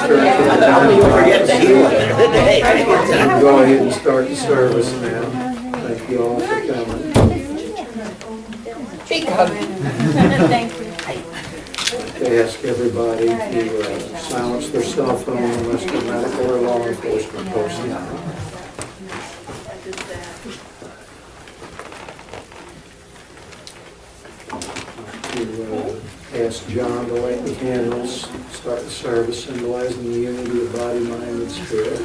You'll forget to heal it today. We'll go ahead and start the service now. Thank you all for coming. Big hug. Thank you. I ask everybody to silence their cell phone unless they're medical or law enforcement personnel. To ask John to light the candles, start the service, symbolizing the unity of body, mind, and spirit.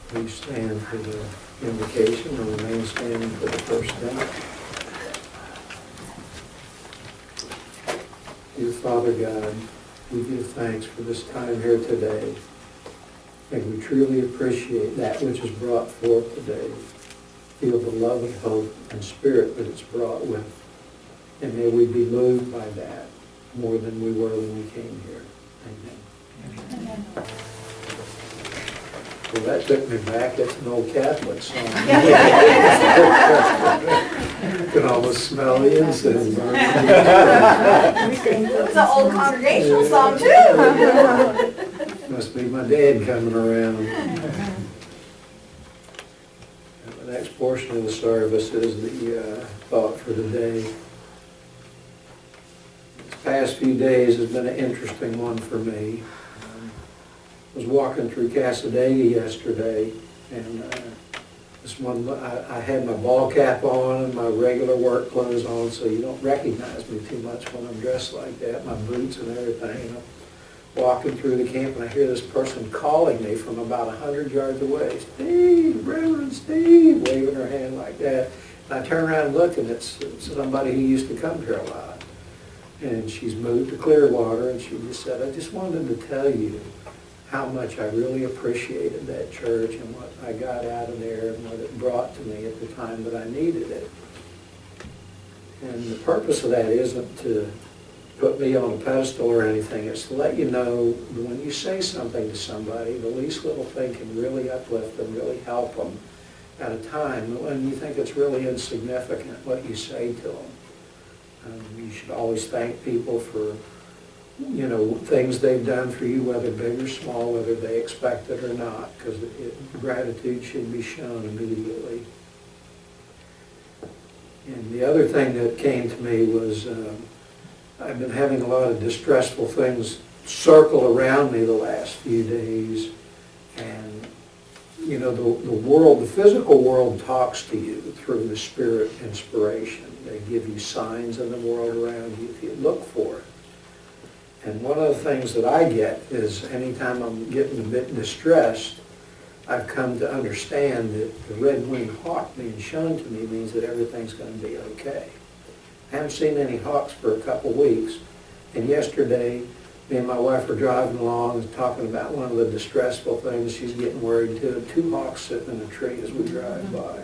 Please stand for the invocation and remain standing for the first time. Dear Father God, we give thanks for this time here today. And we truly appreciate that which is brought forth today. Feel the love and hope and spirit that it's brought with. And may we be moved by that more than we were when we came here. Amen. Amen. Well, that took me back. That's an old Catholic song. You can almost smell the incense burning. It's an old congregational song too. Must be my dad coming around. And the next portion of the service is the thought for the day. This past few days has been an interesting one for me. I was walking through Casadega yesterday, and this one, I had my ball cap on and my regular work clothes on, so you don't recognize me too much when I'm dressed like that, my boots and everything. And I'm walking through the camp, and I hear this person calling me from about 100 yards away. Steve, Reverend Steve, waving her hand like that. And I turn around and look, and it's somebody who used to come here a lot. And she's moved to Clearwater, and she just said, I just wanted to tell you how much I really appreciated that church and what I got out of there and what it brought to me at the time that I needed it. And the purpose of that isn't to put me on a pedestal or anything. It's to let you know that when you say something to somebody, the least little thing can really uplift them, really help them at a time when you think it's really insignificant what you say to them. You should always thank people for things they've done for you, whether big or small, whether they expect it or not, because gratitude should be shown immediately. And the other thing that came to me was I've been having a lot of distressful things circle around me the last few days. And, the world, the physical world talks to you through the spirit inspiration. They give you signs in the world around you if you look for it. And one of the things that I get is anytime I'm getting a bit distressed, I've come to understand that the red-winged hawk being shown to me means that everything's going to be okay. I haven't seen any hawks for a couple weeks, and yesterday me and my wife were driving along and talking about one of the distressful things she's getting worried too. 2 hawks sitting in a tree as we drive by.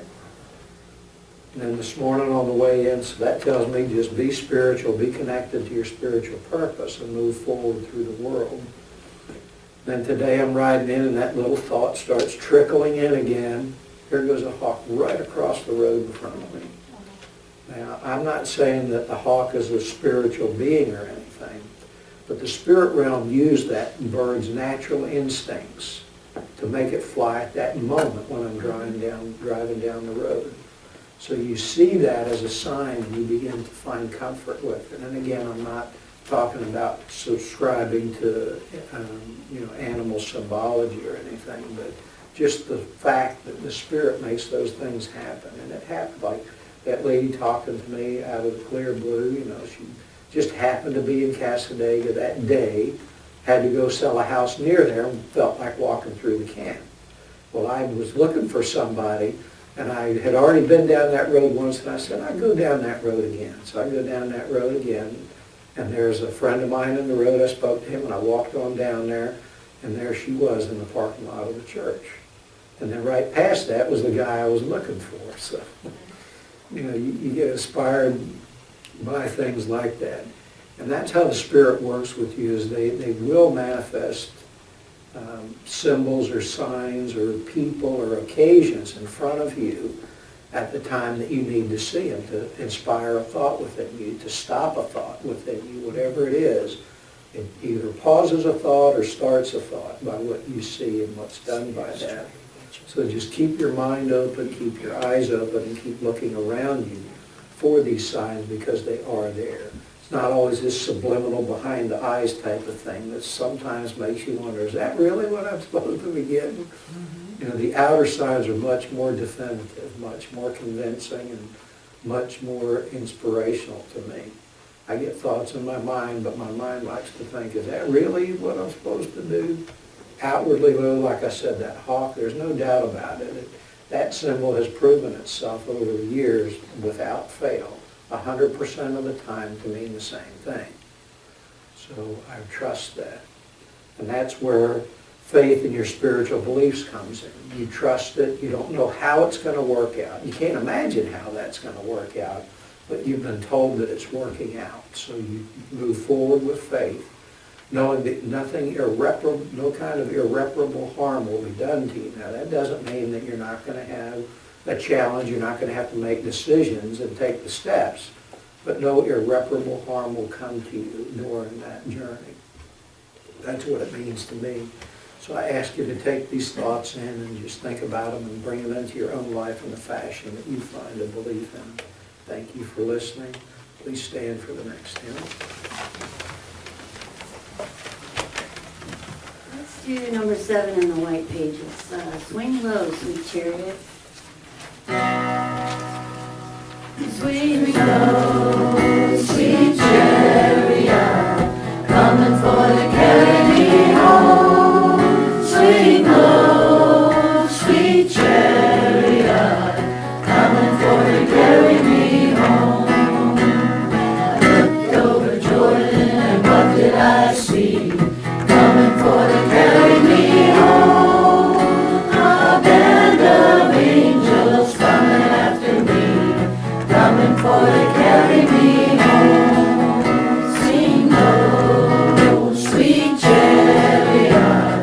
And then this morning on the way in, so that tells me just be spiritual, be connected to your spiritual purpose and move forward through the world. Then today I'm riding in and that little thought starts trickling in again. Here goes a hawk right across the road in front of me. Now, I'm not saying that the hawk is a spiritual being or anything, but the spirit realm used that bird's natural instincts to make it fly at that moment when I'm driving down the road. So you see that as a sign and you begin to find comfort with it. And again, I'm not talking about subscribing to animal symbology or anything, but just the fact that the spirit makes those things happen. And it happened, like that lady talking to me out of the clear blue, she just happened to be in Casadega that day, had to go sell a house near there and felt like walking through the camp. Well, I was looking for somebody, and I had already been down that road once, and I said, I'd go down that road again. So I go down that road again, and there's a friend of mine in the road. I spoke to him, and I walked on down there, and there she was in the parking lot of the church. And then right past that was the guy I was looking for. So, you get inspired by things like that. And that's how the Spirit works with you, is they will manifest symbols or signs or people or occasions in front of you at the time that you need to see them, to inspire a thought within you, to stop a thought within you, whatever it is. It either pauses a thought or starts a thought by what you see and what's done by that. So just keep your mind open, keep your eyes open, and keep looking around you for these signs, because they are there. It's not always this subliminal behind the eyes type of thing that sometimes makes you wonder, is that really what I'm supposed to be getting? You know, the outer signs are much more definitive, much more convincing, and much more inspirational to me. I get thoughts in my mind, but my mind likes to think, is that really what I'm supposed to do? Outwardly, well, like I said, that hawk, there's no doubt about it. That symbol has proven itself over the years without fail, 100% of the time, to mean the same thing. So I trust that. And that's where faith in your spiritual beliefs comes in. You trust it. You don't know how it's going to work out. You can't imagine how that's going to work out, but you've been told that it's working out. So you move forward with faith, knowing that nothing irreparable, no kind of irreparable harm will be done to you. Now, that doesn't mean that you're not going to have a challenge, you're not going to have to make decisions and take the steps, but no irreparable harm will come to you during that journey. That's what it means to me. So I ask you to take these thoughts in and just think about them and bring them into your own life in the fashion that you find a belief in. Thank you for listening. Please stand for the next hymn. Let's do number 7 in the white pages. Swing low, sweet chariot. Swing low, sweet chariot, coming for to carry me home. Swing low, sweet chariot, coming for to carry me home. I looked over Jordan and what did I see? Coming for to carry me home. A band of angels coming after me, coming for to carry me home. Sing low, sweet chariot,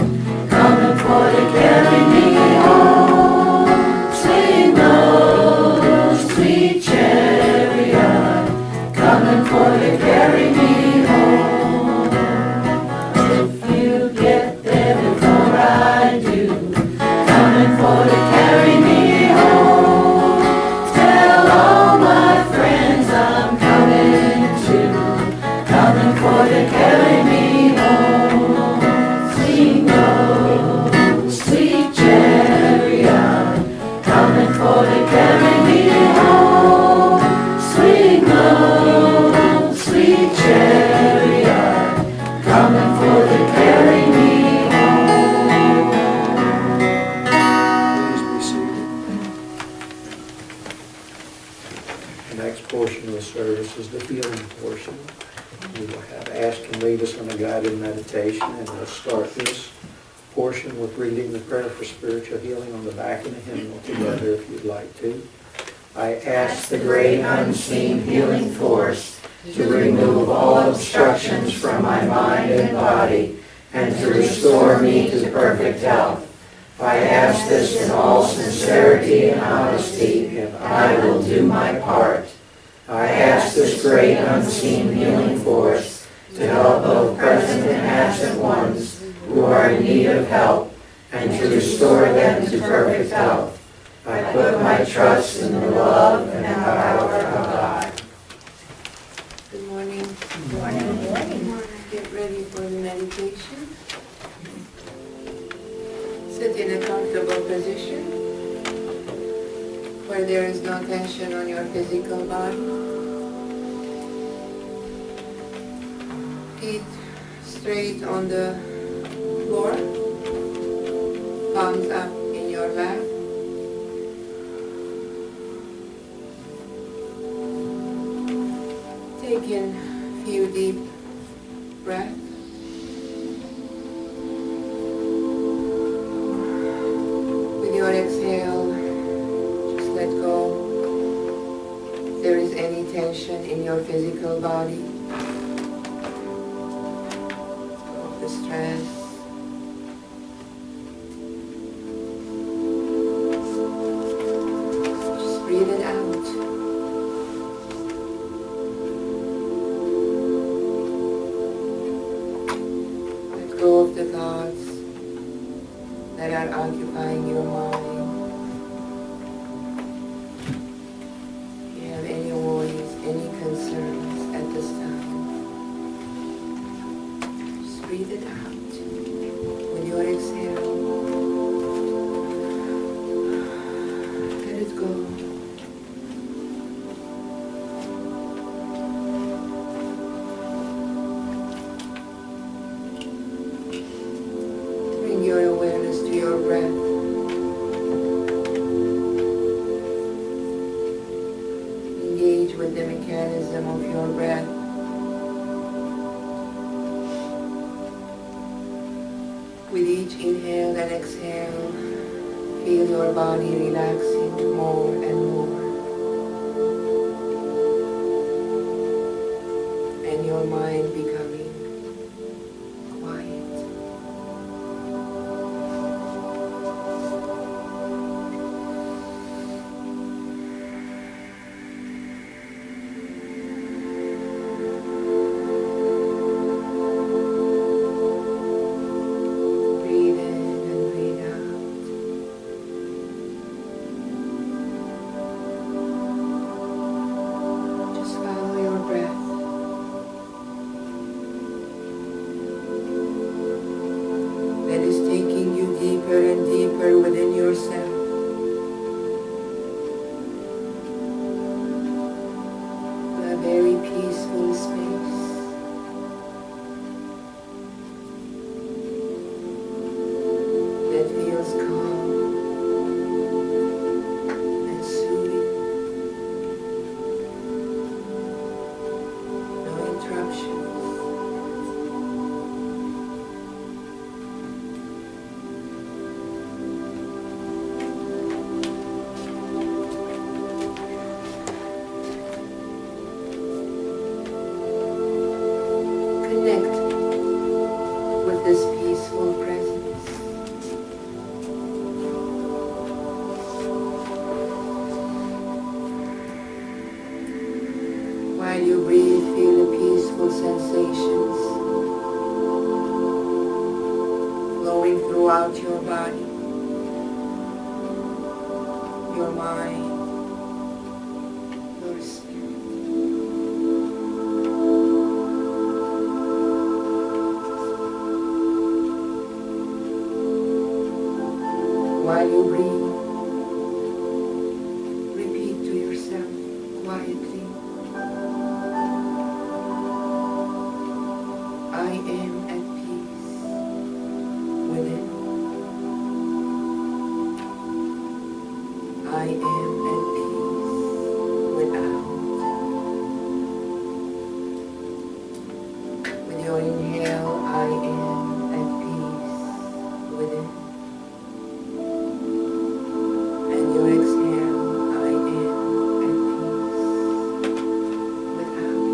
coming for to carry me home. Sing low, sweet chariot, coming for to carry me home. If you get there before I do, coming for to carry me home. Tell all my friends I'm coming too, coming for to carry me home. Sing low, sweet chariot, coming for to carry me home. Swing low, sweet chariot, coming for to carry me home. Please be seated. The next portion of the service is the healing portion. We will have Ashkhen lead us on a guided meditation, and we'll start this portion with reading the prayer for spiritual healing on the back of the hymnal together if you'd like to. I ask the great unseen healing force to remove all obstructions from my mind and body and to restore me to perfect health. I ask this in all sincerity and honesty, and I will do my part. I ask this great unseen healing force to help both present and absent ones who are in need of help and to restore them to perfect health. I put my trust in the love and power of God. Good morning. Good morning. Get ready for the meditation. Sit in a comfortable position where there is no tension on your physical body. Feet straight on the floor, palms up in your lap. Take in a few deep breaths. With your exhale, just let go if there is any tension in your physical body. the stress. Just breathe it out. Let go of the thoughts that are occupying your mind. If you have any worries, any concerns at this time, just breathe it out with your exhale. Let it go. Bring your awareness to your breath. Engage with the mechanism of your breath. With each inhale and exhale, feel your body relaxing more and more. And your mind becoming quiet. Breathe in and breathe out. Just follow your breath. That is taking you deeper and deeper within yourself. To a very peaceful space. That feels calm and soothing. No interruptions. Connect with this peaceful presence. While you breathe, feel the peaceful sensations flowing throughout your body, your mind, your spirit. While you breathe, repeat to yourself quietly, I am at peace within. I am at peace without. With your inhale, I am at peace within. And your exhale, I am at peace without.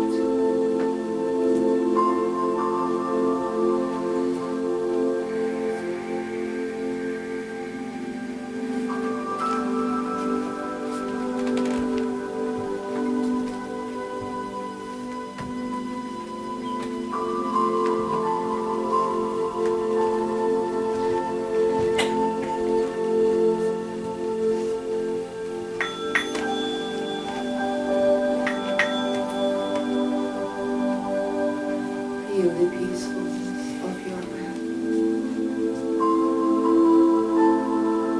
Feel the peacefulness of your breath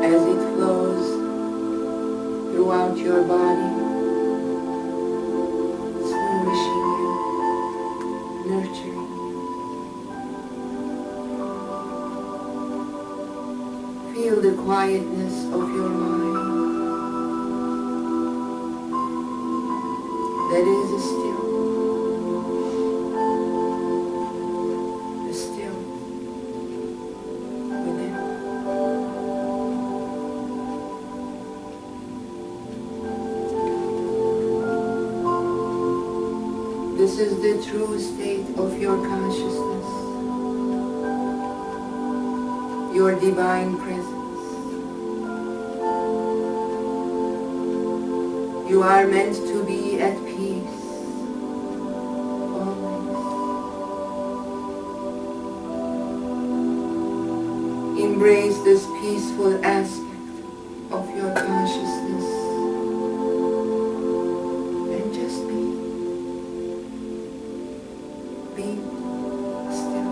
as it flows throughout your body. It's nourishing you, nurturing you. Feel the quietness of your mind that is still. This is the true state of your consciousness. your divine presence. You are meant to be at peace always. Embrace this peaceful aspect of your consciousness and just be still.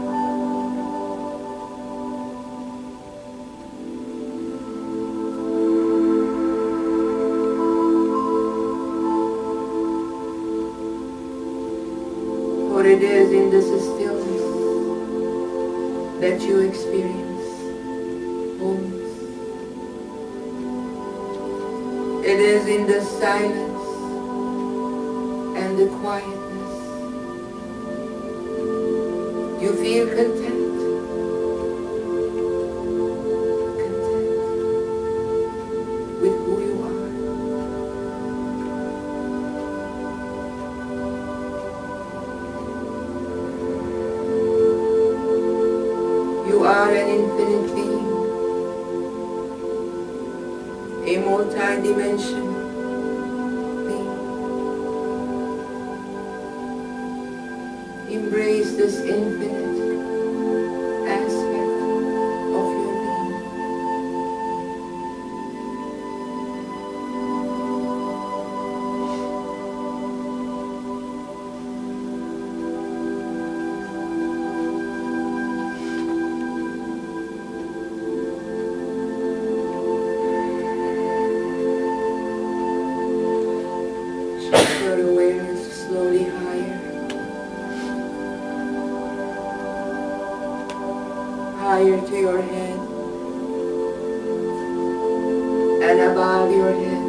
For it is in this stillness that you experience wholeness. It is in the silence and the quietness you feel content with who you are. You are an infinite being, a multi-dimensional being. Embrace this infinite aspect of your being. Shift your awareness slowly higher. Higher to your head and above your head.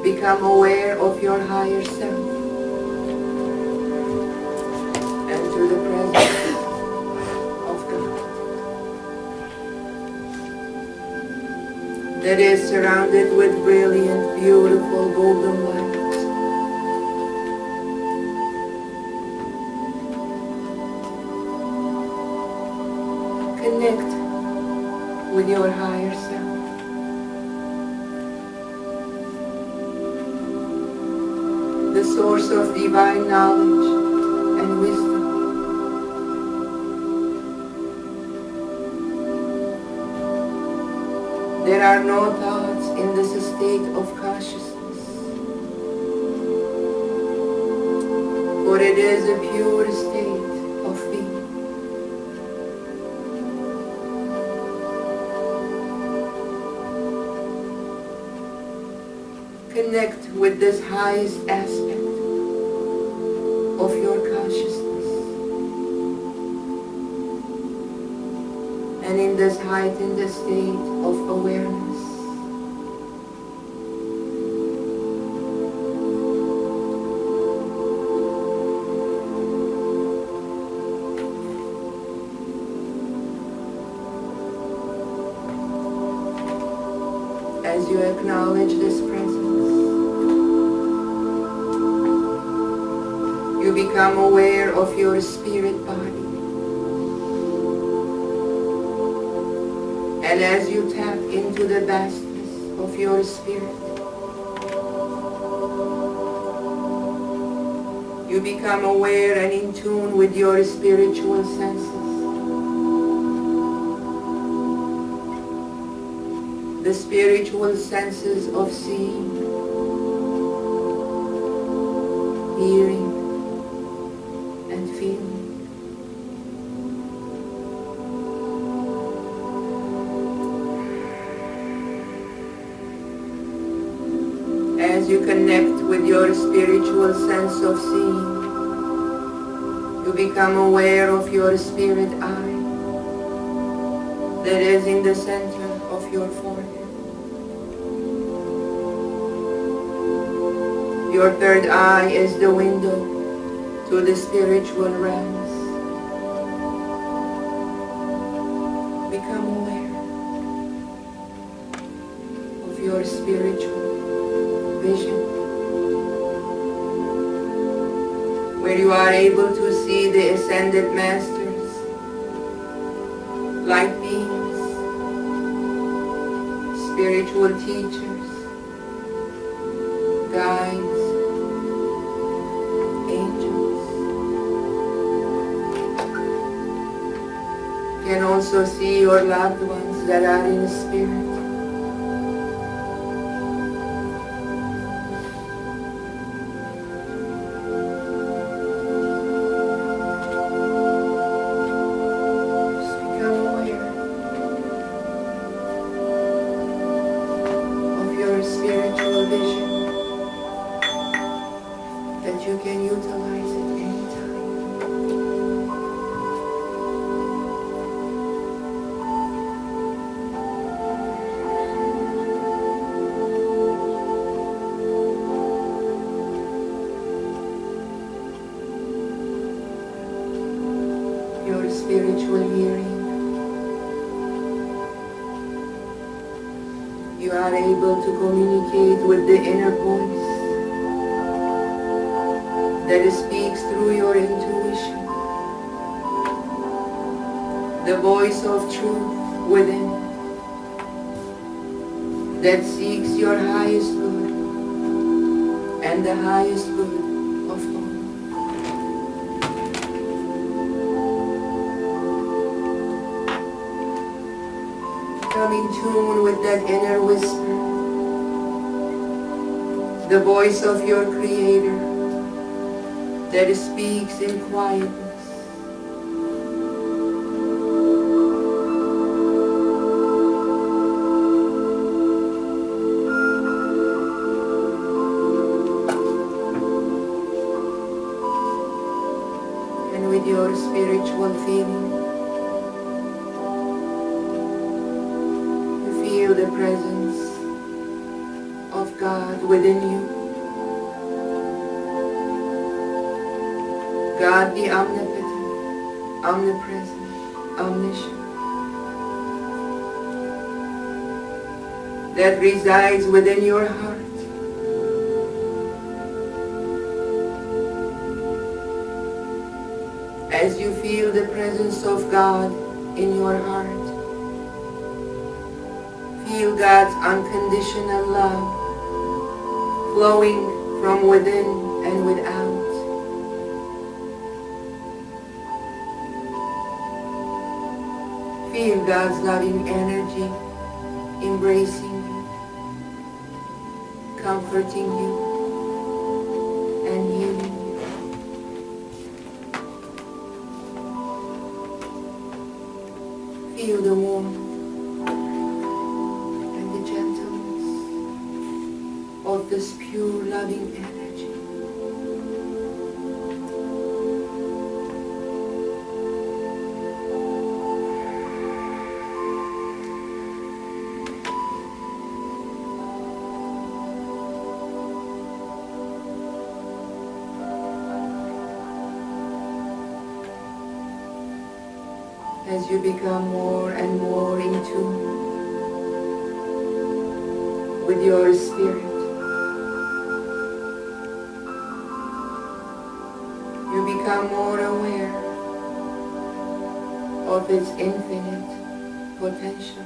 Become aware of your higher self and to the presence of God that is surrounded with brilliant, beautiful golden light. Connect with your higher self. The source of divine knowledge and wisdom. There are no thoughts in this state of consciousness, for it is a pure state of being. Connect with this highest aspect of your consciousness. And in this heightened state of awareness, as you acknowledge this presence, you become aware of your spirit body. And as you tap into the vastness of your spirit, you become aware and in tune with your spiritual senses. The spiritual senses of seeing, hearing, and feeling. As you connect with your spiritual sense of seeing, you become aware of your spirit eye that is in the center of your forehead. Your third eye is the window to the spiritual realms. Become aware of your spiritual vision, where you are able to see the ascended masters light beings, spiritual teachers, guides, angels. You can also see your loved ones that are in the spirit. Just become aware of your spiritual vision, that you can utilize it anytime. Your spiritual hearing. You are able to communicate with the inner voice that speaks through your intuition, the voice of truth within that seeks your highest good and the highest good of all. Come in tune with that inner whisper, the voice of your Creator that speaks in quietness. And with your spiritual feeling, feel the presence of God within you. God the omnipotent, omnipresent, omniscient, that resides within your heart. As you feel the presence of God in your heart, feel God's unconditional love flowing from within and without. Feel God's loving energy embracing you, comforting you, and healing you. Feel the warmth and the gentleness of this pure loving energy. As you become more and more in tune with your spirit, you become more aware of its infinite potentials.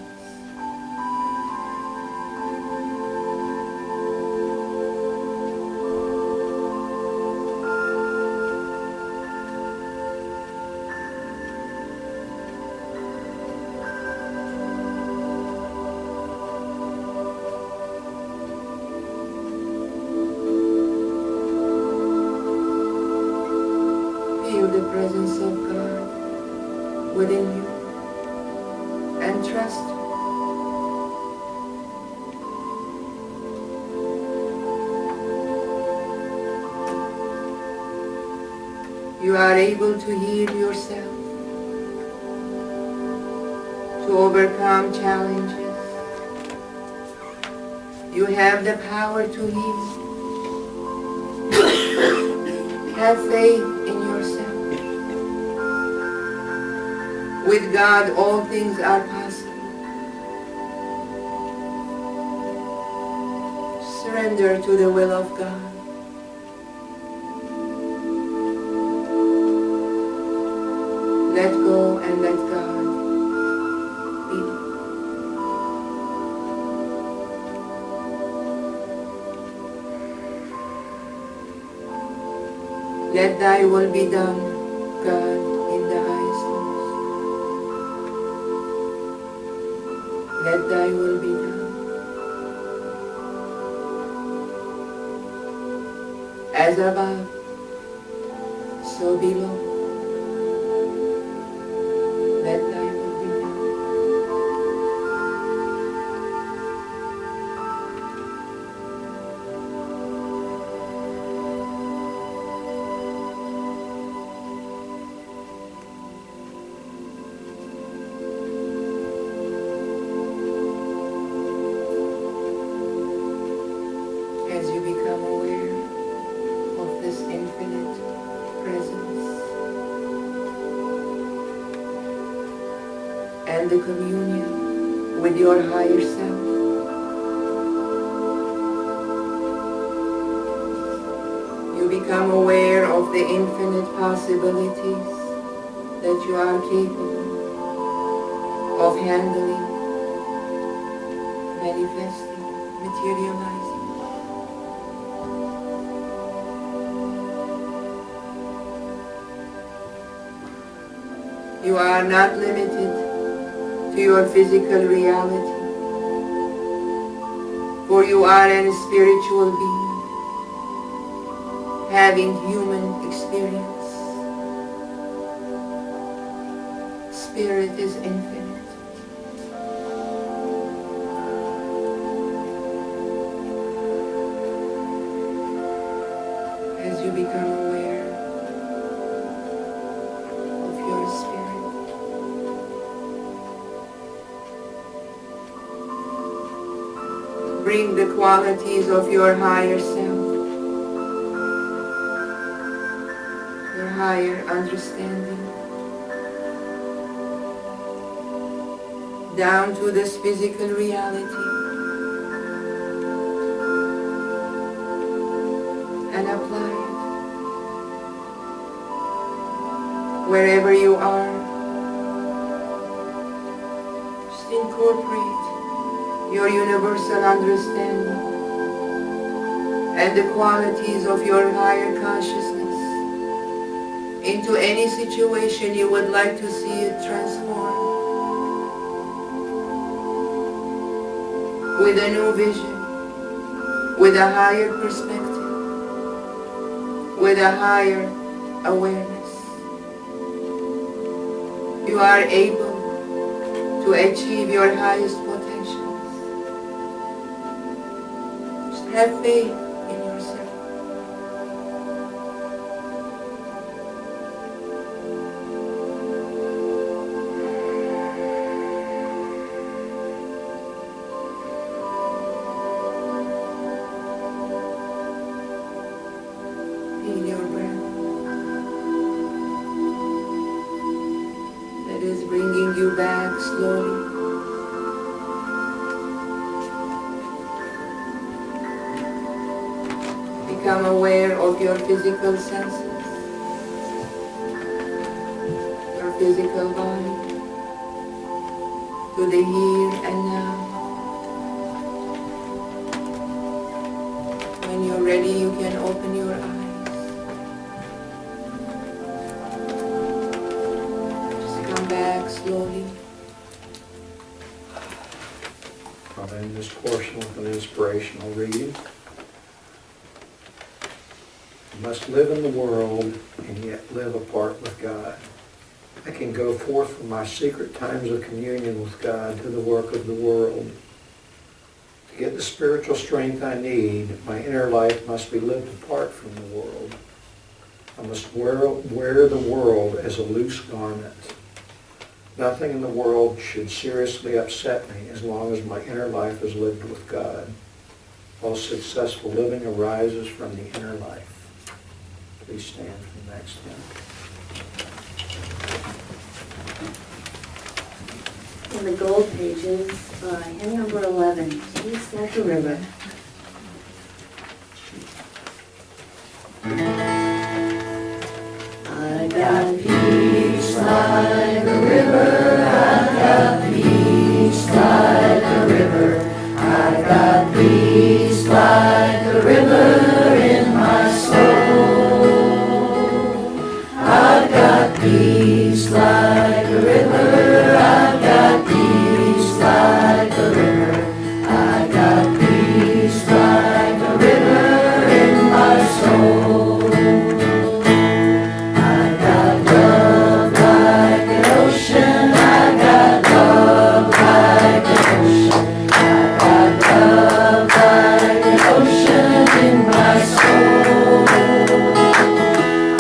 Feel the presence of God within you and trust Him. You are able to heal yourself, to overcome challenges. You have the power to heal. Have faith in yourself. With God, all things are possible. Surrender to the will of God. Let go and let God. Let thy will be done, God, in the highest most. Let thy will be done. As above, so below. Let thy will be done. As you become aware of this infinite presence and the communion with your higher self, you become aware of the infinite possibilities that you are capable of handling, manifesting, materializing. You are not limited to your physical reality, for you are a spiritual being, having human experience. Spirit is infinite. As you become aware of your spirit, bring the qualities of your higher self, your higher understanding, down to this physical reality, and apply it wherever you are. Just incorporate your universal understanding and the qualities of your higher consciousness into any situation you would like to see it transform, with a new vision, with a higher perspective, with a higher awareness. You are able to achieve your highest potentials. Just have faith in yourself. Feel your breath. That is bringing you back slowly. Become aware of your physical senses, your physical body, to the here and now. When you're ready, you can open your eyes. Just come back slowly. I'll end this portion with an inspirational reading. I must live in the world and yet live apart with God. I can go forth from my secret times of communion with God to the work of the world. To get the spiritual strength I need, my inner life must be lived apart from the world. I must wear the world as a loose garment. Nothing in the world should seriously upset me as long as my inner life is lived with God. All successful living arises from the inner life. Please stand for the next hymn. In the gold pages, hymn number 11, Peace Like a River. I got peace like a river, I got peace like a river, I got peace like a river in my soul. peace like a river. I've got peace like a river. I got peace like a river in my soul. I got love like an ocean. I got love like an ocean. I got love like an ocean in my soul.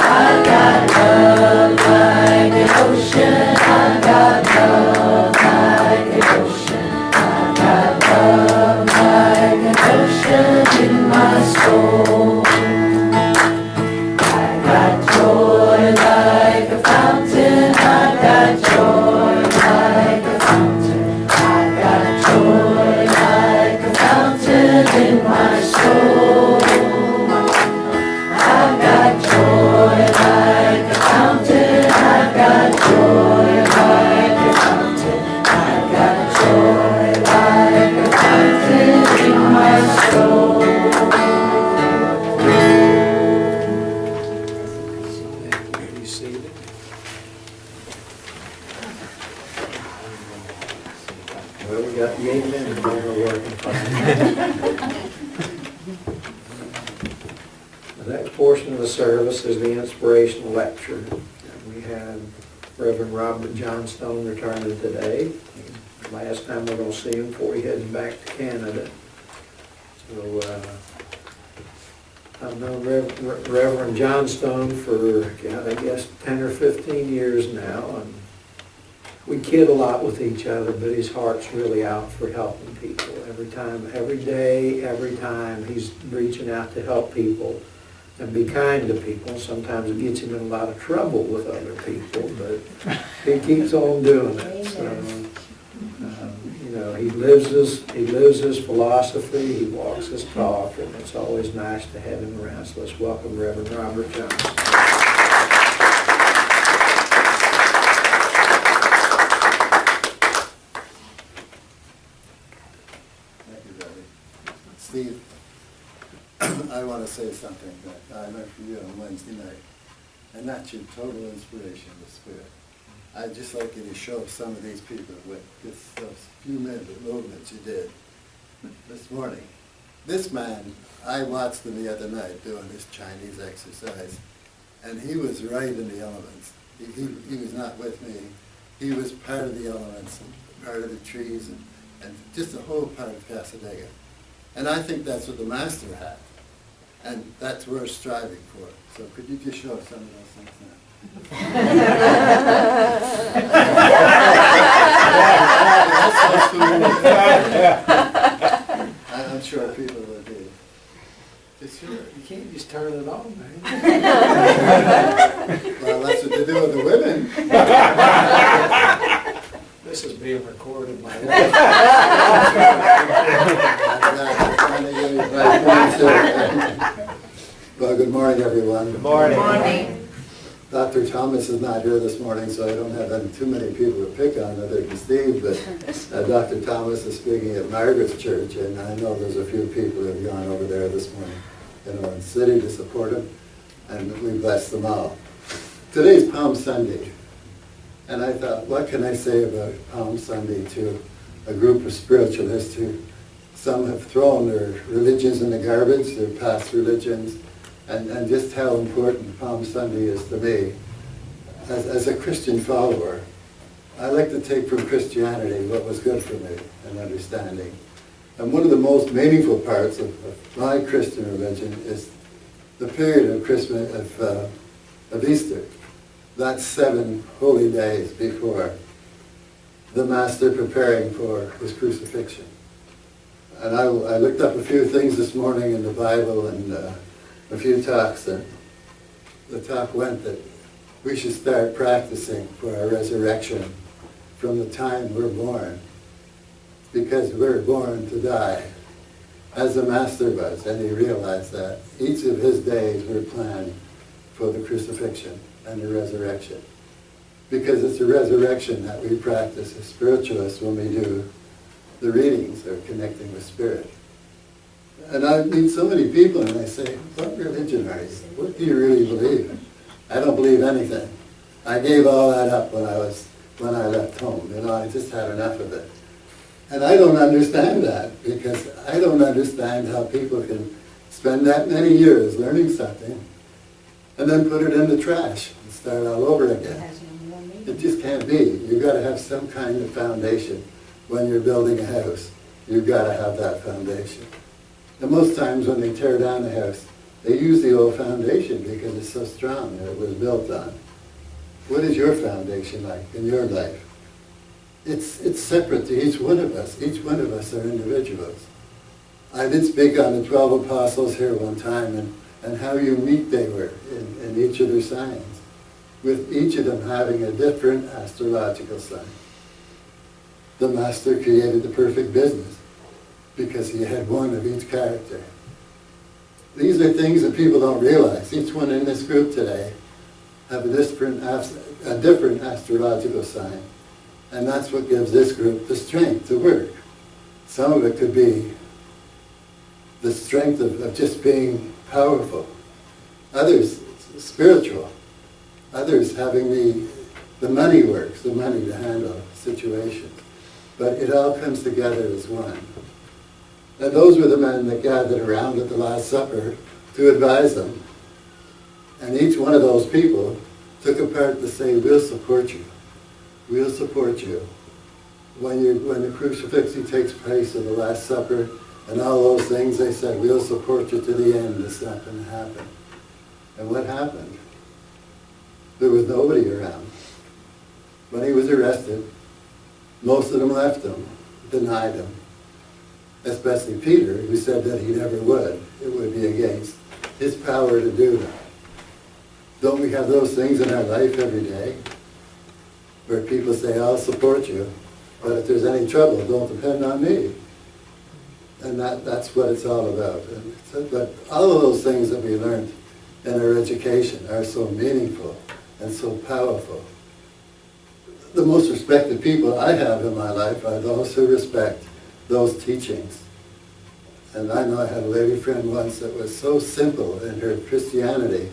I got love like an ocean. I got love like an ocean. I got love like an ocean in my soul. I got joy like a fountain. I got joy like a fountain. I got joy like a fountain in my soul. I've got joy like a fountain. I've got joy like a fountain. I've got joy like a fountain in my soul. Be seated. Well, we got the amen and we're working fine. The next portion of the service is the inspirational lecture. And we have Reverend Robert Johnstone returning today. Last time we're going to see him before he heads back to Canada. So I've known Reverend Johnstone for, God, I guess 10 or 15 years now. And we kid a lot with each other, but his heart's really out for helping people. Every time, every day, every time, he's reaching out to help people and be kind to people. Sometimes it gets him in a lot of trouble with other people, but he keeps on doing it. So, you know, he lives his philosophy, he walks his talk, and it's always nice to have him around. So let's welcome Reverend Robert Johnson. Thank you, Debbie. Steve, I want to say something that I learned from you on Wednesday night, and that's your total inspiration of the Spirit. I'd just like you to show some of these people with just those few minute movements you did this morning. This man, I watched him the other night doing this Chinese exercise, and he was right in the elements. He was not with me. He was part of the elements, and part of the trees, and just a whole part of Casadega. And I think that's what the Master had. And that's what we're striving for. So could you just show us some of those things now? I'm sure people will do. Just sure, you can't just turn it on, man. Well, that's what they do with the women. This is being recorded, my Well, good morning, everyone. Good morning. Morning. Dr. Thomas is not here this morning, so I don't have too many people to pick on other than Steve, but Dr. Thomas is speaking at Margaret's church, and I know there's a few people who have gone over there this morning in Orange City to support him, and we bless them all. Today's Palm Sunday, and I thought, what can I say about Palm Sunday to a group of spiritualists who some have thrown their religions in the garbage, their past religions, and just how important Palm Sunday is to me. As a Christian follower, I like to take from Christianity what was good for me and understanding. And one of the most meaningful parts of my Christian religion is the period of Christmas, of Easter. That's 7 holy days before the Master preparing for his crucifixion. And I looked up a few things this morning in the Bible and a few talks, and the talk went that we should start practicing for our resurrection from the time we're born, because we're born to die, as the Master was, and he realized that. Each of his days were planned for the crucifixion and the resurrection, because it's the resurrection that we practice as spiritualists when we do the readings or connecting with Spirit. And I meet so many people and I say, what religion are you? What do you really believe? I don't believe anything. I gave all that up when I left home. You know, I just had enough of it. And I don't understand that, because I don't understand how people can spend that many years learning something and then put it in the trash and start all over again. It just can't be. You've got to have some kind of foundation when you're building a house. You've got to have that foundation. And most times when they tear down the house, they use the old foundation because it's so strong that it was built on. What is your foundation like in your life? It's separate to each one of us. Each one of us are individuals. I did speak on the 12 apostles here one time and how unique they were in each of their signs, with each of them having a different astrological sign. The master created the perfect business because he had one of each character. These are things that people don't realize. Each one in this group today have a different astrological sign. And that's what gives this group the strength to work. Some of it could be the strength of just being powerful. Others, spiritual. Others having the money works, the money to handle situations. But it all comes together as one. And those were the men that gathered around at the Last Supper to advise them. And each one of those people took a part to say, we'll support you. We'll support you. When the crucifixion takes place at the Last Supper and all those things, they said, we'll support you to the end. It's not going to happen. And what happened? There was nobody around. When he was arrested, most of them left him, denied him. Especially Peter, who said that he never would. It would be against his power to do that. Don't we have those things in our life every day? Where people say, I'll support you, but if there's any trouble, don't depend on me. And that's what it's all about. But all of those things that we learned in our education are so meaningful and so powerful. The most respected people I have in my life are those who respect those teachings. And I know I had a lady friend once that was so simple in her Christianity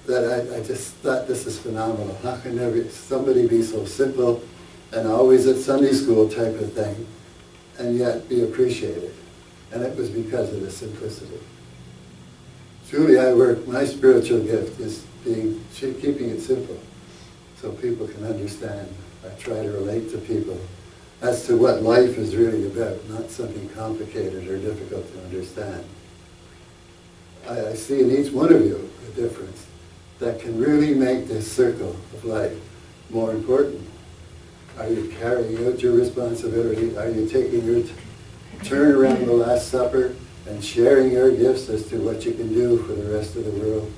that I just thought, this is phenomenal. How can somebody be so simple and always at Sunday school type of thing and yet be appreciated? And it was because of the simplicity. Truly, my spiritual gift is keeping it simple so people can understand. I try to relate to people as to what life is really about, not something complicated or difficult to understand. I see in each one of you a difference that can really make this circle of life more important. Are you carrying out your responsibility? Are you taking your turn around the Last Supper and sharing your gifts as to what you can do for the rest of the world?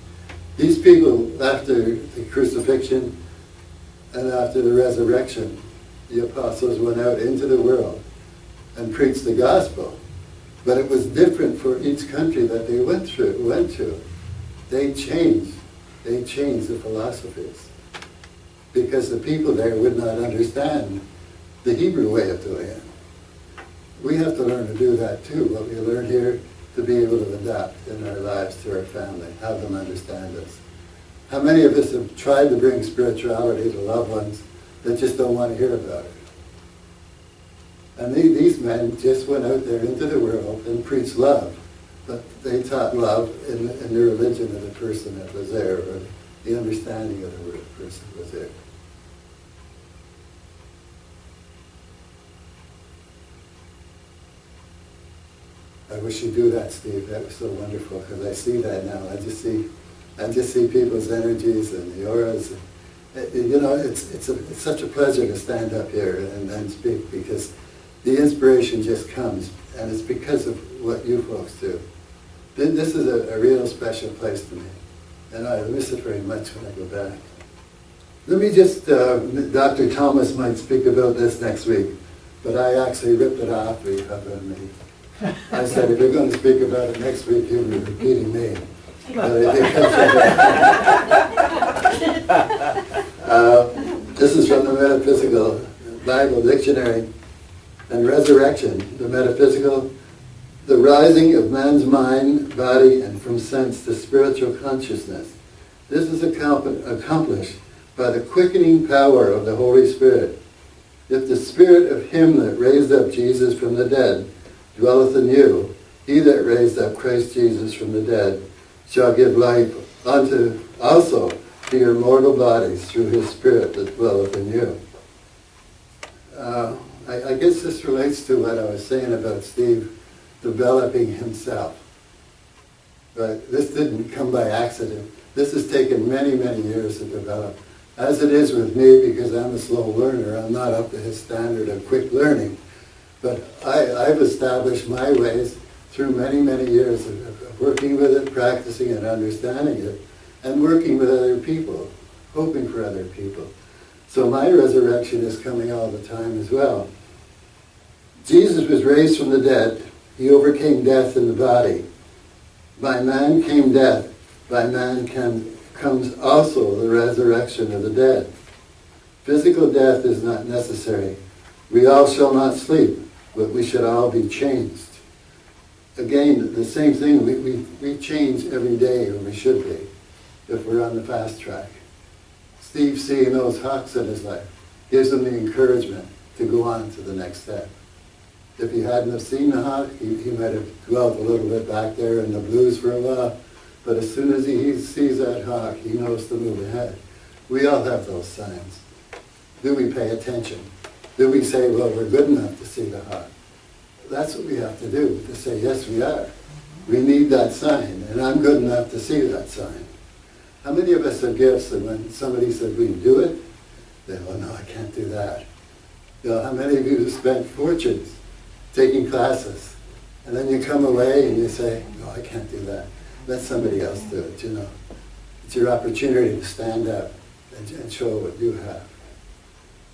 These people, after the crucifixion and after the resurrection, the apostles went out into the world and preached the gospel. But it was different for each country that they went to. They changed the philosophies because the people there would not understand the Hebrew way of doing it. We have to learn to do that too, what we learn here, to be able to adapt in our lives to our family, have them understand us. How many of us have tried to bring spirituality to loved ones that just don't want to hear about it? And these men just went out there into the world and preached love. But they taught love in the religion of the person that was there, or the understanding of the person that was there. I wish you'd do that, Steve. That was so wonderful, because I see that now. I just see people's energies and the auras. You know, it's such a pleasure to stand up here and speak, because the inspiration just comes, and it's because of what you folks do. This is a real special place to me, and I miss it very much when I go back. Let me just, Dr. Thomas might speak about this next week, but I actually ripped it off for you up on me. I said, if you're going to speak about it next week, you'll be repeating me. This is from the Metaphysical Bible Dictionary. And resurrection, the metaphysical, the rising of man's mind, body, and from sense to spiritual consciousness. This is accomplished by the quickening power of the Holy Spirit. If the Spirit of him that raised up Jesus from the dead dwelleth in you, he that raised up Christ Jesus from the dead shall give life unto also to your mortal bodies through his Spirit that dwelleth in you. I guess this relates to what I was saying about Steve developing himself. But this didn't come by accident. This has taken many, many years to develop. As it is with me, because I'm a slow learner, I'm not up to his standard of quick learning. But I've established my ways through many, many years of working with it, practicing it, understanding it, and working with other people, hoping for other people. So my resurrection is coming all the time as well. Jesus was raised from the dead. He overcame death in the body. By man came death. By man comes also the resurrection of the dead. Physical death is not necessary. We all shall not sleep, but we should all be changed. Again, the same thing, we change every day, or we should be, if we're on the fast track. Steve seeing those hawks in his life gives him the encouragement to go on to the next step. If he hadn't have seen the hawk, he might have dwelt a little bit back there in the blues for a while. But as soon as he sees that hawk, he knows to move ahead. We all have those signs. Do we pay attention? Do we say, well, we're good enough to see the hawk? That's what we have to do, to say, yes, we are. We need that sign, and I'm good enough to see that sign. How many of us have gifts that when somebody says, we can do it, they go, oh, no, I can't do that. You know, how many of you have spent fortunes taking classes, and then you come away and you say, no, I can't do that. Let somebody else do it, you know. It's your opportunity to stand up and show what you have.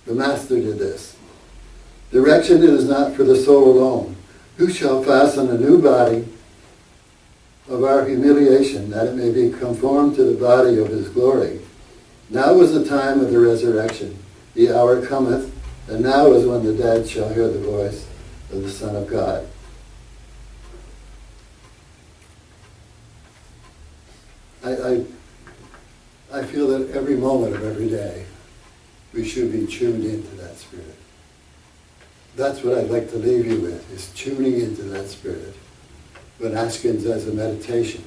The Master did this. Direction is not for the soul alone. Who shall fasten a new body of our humiliation, that it may be conformed to the body of his glory? Now is the time of the resurrection. The hour cometh, and now is when the dead shall hear the voice of the Son of God. I feel that every moment of every day we should be tuned into that Spirit. That's what I'd like to leave you with, is tuning into that Spirit. When Ashkhen does a meditation,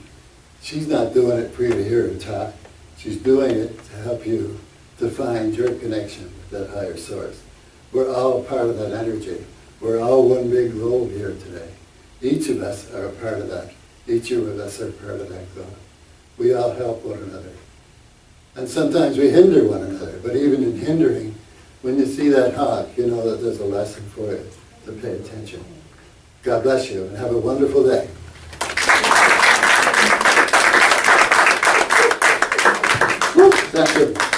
she's not doing it for you to hear her talk. She's doing it to help you to find your connection with that higher source. We're all part of that energy. We're all one big globe here today. Each of us are a part of that. Each of us are part of that globe. We all help one another. And sometimes we hinder one another, but even in hindering, when you see that hawk, you know that there's a lesson for you to pay attention. God bless you, and have a wonderful day. Woo, that's good.